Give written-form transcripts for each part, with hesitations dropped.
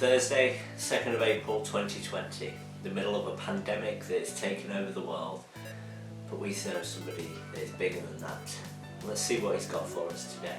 Thursday, 2nd of April 2020, the middle of a pandemic that is taking over the world, but we serve somebody that is bigger than that. Let's see what he's got for us today.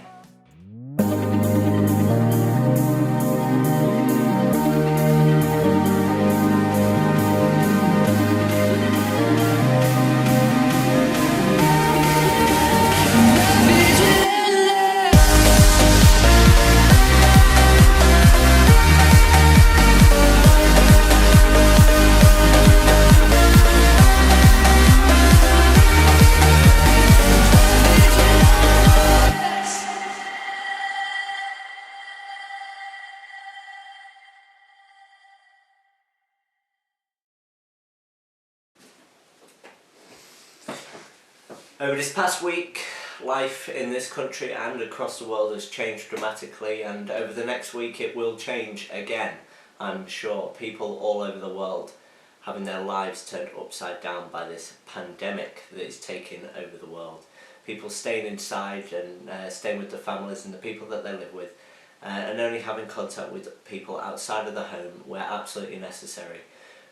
Over this past week, life in this country and across the world has changed dramatically, and over the next week it will change again, I'm sure. People all over the world having their lives turned upside down by this pandemic that is taking over the world. People staying inside and staying with their families and the people that they live with, and only having contact with people outside of the home where absolutely necessary.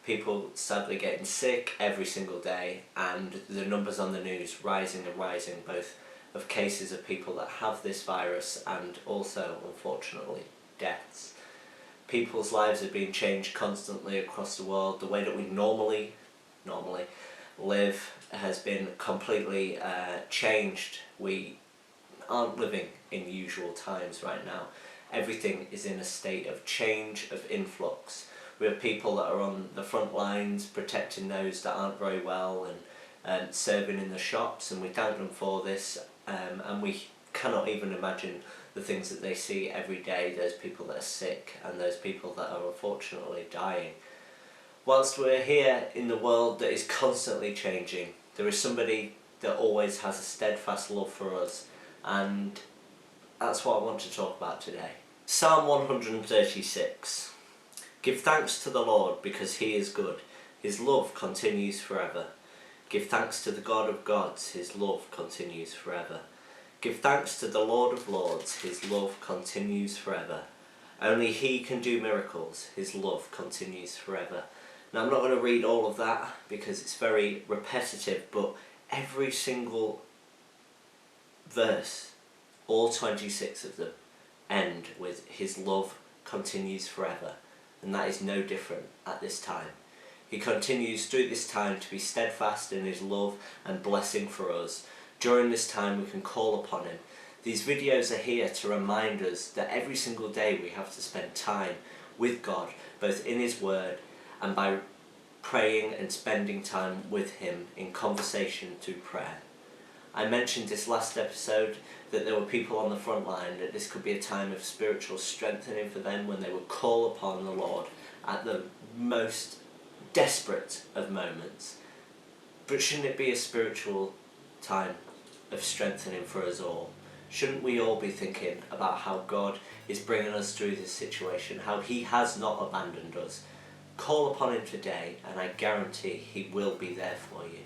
People sadly getting sick every single day, and the numbers on the news rising and rising, both of cases of people that have this virus and also, unfortunately, deaths. People's lives have been changed constantly across the world. The way that we normally live has been completely changed. We aren't living in usual times right now. Everything is in a state of change, of influx. We have people that are on the front lines protecting those that aren't very well and serving in the shops, and we thank them for this, and we cannot even imagine the things that they see every day. Those people that are sick and those people that are unfortunately dying. Whilst we're here in the world that is constantly changing, there is somebody that always has a steadfast love for us, and that's what I want to talk about today. Psalm 136. Give thanks to the Lord, because he is good. His love continues forever. Give thanks to the God of gods. His love continues forever. Give thanks to the Lord of lords. His love continues forever. Only he can do miracles. His love continues forever. Now, I'm not going to read all of that because it's very repetitive, but every single verse, all 26 of them, end with his love continues forever. And that is no different at this time. He continues through this time to be steadfast in his love and blessing for us. During this time we can call upon him. These videos are here to remind us that every single day we have to spend time with God, both in his word and by praying and spending time with him in conversation through prayer. I mentioned this last episode that there were people on the front line, that this could be a time of spiritual strengthening for them when they would call upon the Lord at the most desperate of moments. But shouldn't it be a spiritual time of strengthening for us all? Shouldn't we all be thinking about how God is bringing us through this situation, how he has not abandoned us? Call upon him today, and I guarantee he will be there for you.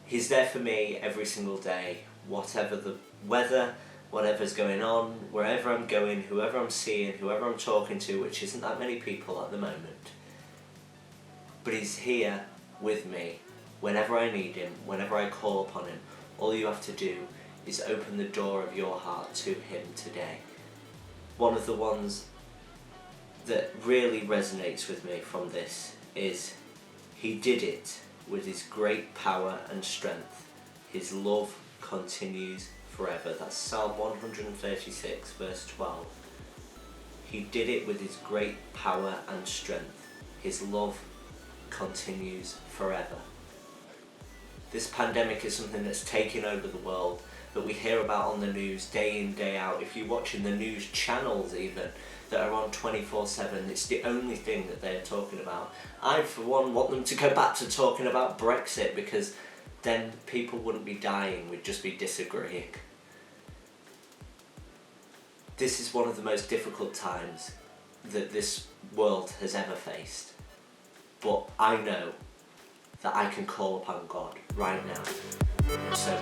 He's there for me every single day, whatever the weather, whatever's going on, wherever I'm going, whoever I'm seeing, whoever I'm talking to, which isn't that many people at the moment. But he's here with me whenever I need him, whenever I call upon him. All you have to do is open the door of your heart to him today. One of the ones that really resonates with me from this is, he did it with his great power and strength. His love continues forever. That's Psalm 136 verse 12. He did it with his great power and strength. His love continues forever. This pandemic is something that's taken over the world, that we hear about on the news day in, day out. If you're watching the news channels even, that are on 24/7, it's the only thing that they're talking about. I, for one, want them to go back to talking about Brexit, because then people wouldn't be dying, we'd just be disagreeing. This is one of the most difficult times that this world has ever faced. But I know that I can call upon God right now. So